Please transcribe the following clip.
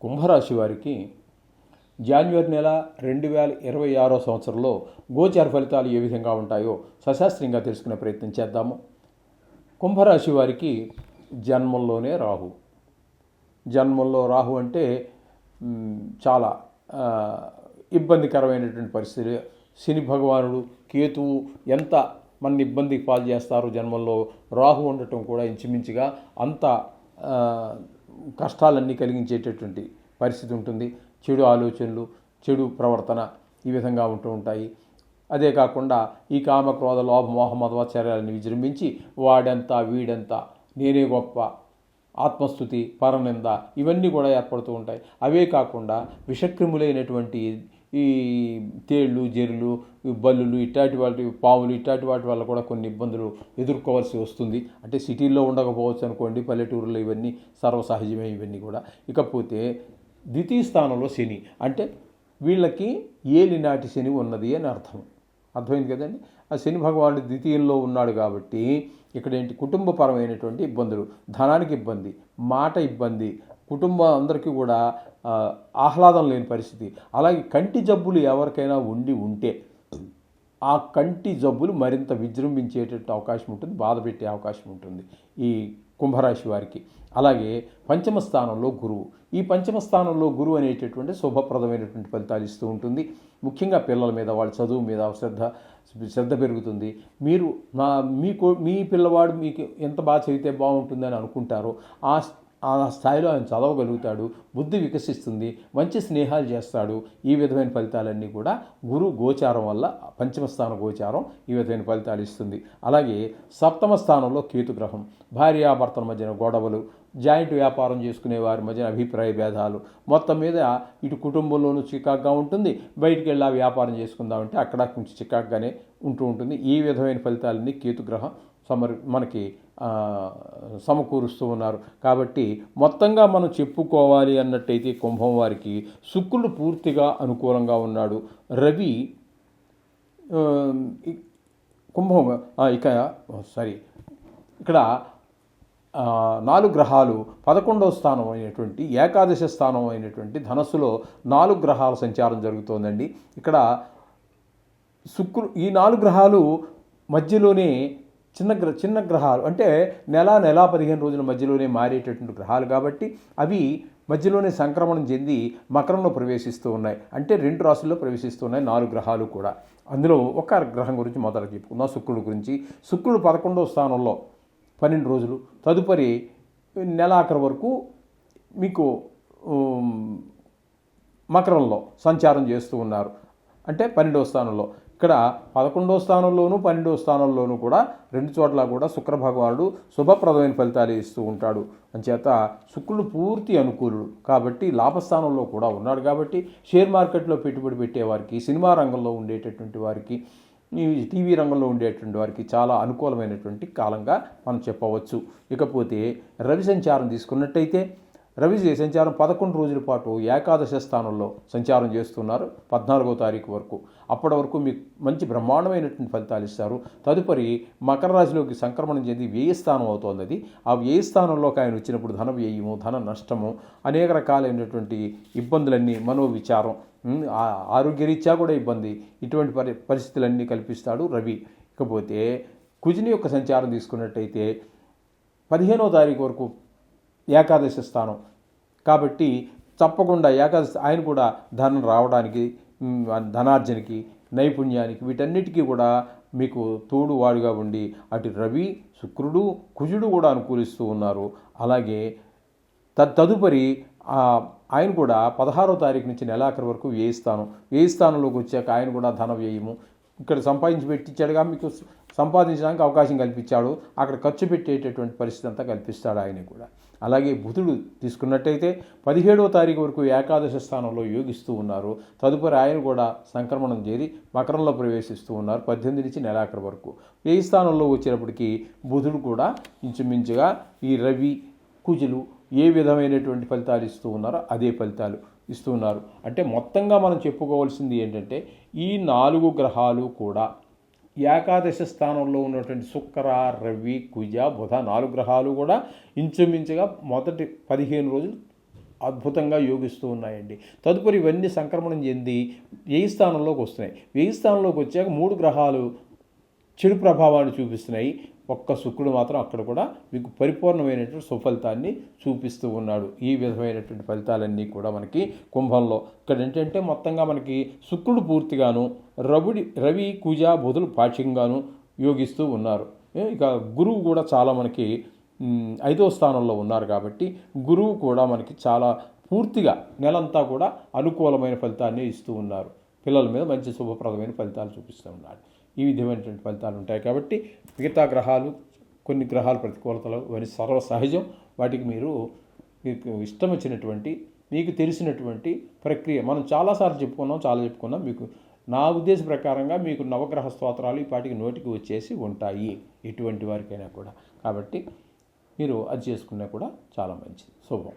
కుంభరాశి వారికి జాన్వరి నెల 2026 సంవత్సరంలో గోచార ఫలితాలు ఏ విధంగా ఉంటాయో సశాస్త్రంగా తెలుసుకునే ప్రయత్నం చేద్దాము. కుంభరాశి వారికి జన్మంలోనే రాహు. జన్మంలో రాహు అంటే చాలా ఇబ్బందికరమైనటువంటి పరిస్థితి. శని భగవానుడు, కేతువు ఎంత మన ఇబ్బందికి పాలు చేస్తారు. జన్మంలో రాహు ఉండటం కూడా ఇంచుమించుగా అంత కష్టాలన్నీ కలిగించేటటువంటి పరిస్థితి ఉంటుంది. చెడు ఆలోచనలు, చెడు ప్రవర్తన ఈ విధంగా ఉంటూ ఉంటాయి. అదే కాకుండా ఈ కామ క్రోధ లోభ మోహ మధ్వాచార్యాలను విజృంభించి వాడెంత వీడెంత, నేనే గొప్ప, ఆత్మస్థుతి, పరనింద ఇవన్నీ కూడా ఏర్పడుతూ ఉంటాయి. అవే కాకుండా విషక్రిములైనటువంటి ఈ తేళ్ళు, జెర్లు, బల్లులు ఇట్లాంటి వాటి, పాములు ఇట్లాంటి వాటి వల్ల కూడా కొన్ని ఇబ్బందులు ఎదుర్కోవాల్సి వస్తుంది. అంటే సిటీల్లో ఉండకపోవచ్చు అనుకోండి, పల్లెటూరులో ఇవన్నీ సర్వసహజమే ఇవన్నీ కూడా. ఇకపోతే ద్వితీయ స్థానంలో శని, అంటే వీళ్ళకి ఏలినాటి శని ఉన్నది అని అర్థమైంది కదండి. ఆ శని భగవానుడు ద్వితీయంలో ఉన్నాడు కాబట్టి ఇక్కడ ఏంటి, కుటుంబపరమైనటువంటి ఇబ్బందులు, ధనానికి ఇబ్బంది, మాట ఇబ్బంది, కుటుంబం అందరికీ కూడా ఆహ్లాదం లేని పరిస్థితి. అలాగే కంటి జబ్బులు ఎవరికైనా ఉంటే ఆ కంటి జబ్బులు మరింత విజృంభించేటట్టు అవకాశం ఉంటుంది, బాధ పెట్టే అవకాశం ఉంటుంది ఈ కుంభరాశి వారికి. అలాగే పంచమ స్థానంలో గురువు. ఈ పంచమ స్థానంలో గురువు అనేటటువంటి శుభప్రదమైనటువంటి ఫలితాలు ఇస్తూ ఉంటుంది. ముఖ్యంగా పిల్లల మీద, వాళ్ళ చదువు మీద శ్రద్ధ పెరుగుతుంది. మీరు మీ పిల్లవాడు మీకు ఎంత బాగా చదివితే బాగుంటుందని అనుకుంటారో ఆ స్థాయిలో ఆయన చదవగలుగుతాడు, బుద్ధి వికసిస్తుంది, మంచి స్నేహాలు చేస్తాడు. ఈ విధమైన ఫలితాలన్నీ కూడా గురు గోచారం వల్ల, పంచమ స్థాన గోచారం ఈ విధమైన ఫలితాలు ఇస్తుంది. అలాగే సప్తమ స్థానంలో కేతుగ్రహం. భార్యాభర్తల మధ్యన గొడవలు, జాయింట్ వ్యాపారం చేసుకునే వారి మధ్యన అభిప్రాయ భేదాలు, మొత్తం మీద ఇటు కుటుంబంలోనూ చికాగ్గా ఉంటుంది, బయటికి వెళ్ళి వ్యాపారం చేసుకుందామంటే అక్కడ కొంచెం చికాగ్గానే ఉంటూ ఉంటుంది. ఈ విధమైన ఫలితాలన్నీ కేతుగ్రహం మనకి సమకూరుస్తూ ఉన్నారు. కాబట్టి మొత్తంగా మనం చెప్పుకోవాలి అన్నట్టయితే కుంభం వారికి శుక్రుడు పూర్తిగా అనుకూలంగా ఉన్నాడు. రవి ఇక్కడ 4 గ్రహాలు 11వ స్థానం అయినటువంటి ఏకాదశ స్థానం అయినటువంటి ధనస్సులో 4 గ్రహాల సంచారం జరుగుతోందండి. ఇక్కడ ఈ 4 గ్రహాలు మధ్యలోనే చిన్న గ్రహాలు, అంటే నెల 15 రోజుల మధ్యలోనే మారేటటువంటి గ్రహాలు కాబట్టి అవి మధ్యలోనే సంక్రమణం చెంది మకరంలో ప్రవేశిస్తూ ఉన్నాయి. అంటే 2 రాశుల్లో ప్రవేశిస్తూ ఉన్నాయి 4 గ్రహాలు కూడా. అందులో ఒక గ్రహం గురించి మొదట చెప్పుకుందాం, శుక్రుడు గురించి. శుక్రుడు 11వ స్థానంలో 12 రోజులు, తదుపరి నెలాఖరు వరకు మీకు మకరంలో సంచారం చేస్తూ ఉన్నారు, అంటే 12వ స్థానంలో. ఇక్కడ 11వ స్థానంలోనూ 12వ స్థానంలోనూ కూడా 2 చోట్ల కూడా శుక్ర భగవానుడు శుభప్రదమైన ఫలితాలు ఇస్తూ ఉంటాడు. అంచేత శుక్రుడు పూర్తి అనుకూలుడు కాబట్టి లాభస్థానంలో కూడా ఉన్నాడు. కాబట్టి షేర్ మార్కెట్లో పెట్టుబడి పెట్టేవారికి, సినిమా రంగంలో ఉండేటటువంటి వారికి, టీవీ రంగంలో ఉండేటువంటి వారికి చాలా అనుకూలమైనటువంటి కాలంగా మనం చెప్పవచ్చు. ఇకపోతే రవి సంచారం తీసుకున్నట్టయితే రవి సంచారం 11 రోజుల పాటు ఏకాదశ స్థానంలో సంచారం చేస్తున్నారు 14వ తారీఖు వరకు. అప్పటి వరకు మీకు మంచి బ్రహ్మాండమైనటువంటి ఫలితాలు ఇస్తారు. తదుపరి మకర రాశిలోకి సంక్రమణం చెంది వ్యయ స్థానం అవుతోంది. అది ఆ వ్యయ స్థానంలోకి ఆయన వచ్చినప్పుడు ధన వ్యయము, ధన నష్టము, అనేక రకాలైనటువంటి ఇబ్బందులన్నీ, మనోవిచారం, ఆరోగ్యరీత్యా కూడా ఇబ్బంది, ఇటువంటి పరిస్థితులన్నీ కల్పిస్తాడు రవి. ఇకపోతే కుజుని యొక్క సంచారం తీసుకున్నట్టయితే 15వ తారీఖు వరకు ఏకాదశి స్థానం కాబట్టి తప్పకుండా ఏకాదశి ఆయన కూడా ధనం రావడానికి, ధనార్జనకి, నైపుణ్యానికి, వీటన్నిటికీ కూడా మీకు తోడు వాడుగా ఉండి అటు రవి, శుక్రుడు, కుజుడు కూడా అనుకూలిస్తూ ఉన్నారు. అలాగే తదుపరి ఆయన కూడా 16వ తారీఖు నుంచి నెలాఖరు వరకు వ్యయ స్థానంలోకి వచ్చాక ఆయన కూడా ధన వ్యయము, ఇక్కడ సంపాదించి పెట్టించాడుగా, మీకు సంపాదించడానికి అవకాశం కల్పించాడు, అక్కడ ఖర్చు పెట్టేటటువంటి పరిస్థితి అంతా కల్పిస్తాడు ఆయన కూడా. అలాగే బుధుడు తీసుకున్నట్టయితే 17వ తారీఖు వరకు ఏకాదశ స్థానంలో యోగిస్తూ ఉన్నారు. తదుపరి ఆయన కూడా సంక్రమణం చేరి మకరంలో ప్రవేశిస్తూ ఉన్నారు 18 నుంచి నెలాఖరు వరకు. వ్యయ స్థానంలో వచ్చేటప్పటికి బుధుడు కూడా ఇంచుమించుగా ఈ రవి, కుజులు ఏ విధమైనటువంటి ఫలితాలు ఇస్తూ ఉన్నారో అదే ఫలితాలు ఇస్తూ ఉన్నారు. అంటే మొత్తంగా మనం చెప్పుకోవాల్సింది ఏంటంటే ఈ 4 గ్రహాలు కూడా ఏకాదశ స్థానంలో ఉన్నటువంటి శుక్ర, రవి, కుజ, బుధ 4 గ్రహాలు కూడా ఇంచుమించుగా మొదటి 15 రోజులు అద్భుతంగా యోగిస్తూ ఉన్నాయండి. తదుపరి ఇవన్నీ సంక్రమణం చెంది వ్యయ స్థానంలోకి వస్తున్నాయి. వ్యయ స్థానంలోకి వచ్చాక 3 గ్రహాలు చెడు ప్రభావాన్ని చూపిస్తున్నాయి. ఒక్క శుక్రుడు మాత్రం అక్కడ కూడా మీకు పరిపూర్ణమైనటువంటి సుఫలితాన్ని చూపిస్తూ ఉన్నాడు. ఈ విధమైనటువంటి ఫలితాలన్నీ కూడా మనకి కుంభంలో ఇక్కడ ఏంటంటే మొత్తంగా మనకి శుక్రుడు పూర్తిగాను, రవి కుజ బుధులు పాఠ్యంగాను యోగిస్తూ ఉన్నారు. ఇక గురువు కూడా చాలా మనకి 5వ స్థానంలో ఉన్నారు కాబట్టి గురువు కూడా మనకి చాలా పూర్తిగా నెలంతా కూడా అనుకూలమైన ఫలితాన్ని ఇస్తూ ఉన్నారు. పిల్లల మీద మంచి శుభప్రదమైన ఫలితాలు చూపిస్తూ ఉన్నాడు. ఈ విధమైనటువంటి ఫలితాలు ఉంటాయి కాబట్టి మిగతా గ్రహాలు, కొన్ని గ్రహాల ప్రతికూలతలు ఇవన్నీ సర్వసహజం. వాటికి మీకు ఇష్టం వచ్చినటువంటి, మీకు తెలిసినటువంటి ప్రక్రియ మనం చాలాసార్లు చెప్పుకున్నాం. మీకు నా ఉద్దేశ ప్రకారంగా మీకు నవగ్రహ స్తోత్రాలు ఈ పాటికి నోటికి వచ్చేసి ఉంటాయి ఎటువంటి వారికైనా కూడా. కాబట్టి మీరు అది చేసుకున్నా కూడా చాలా మంచిది, శుభం.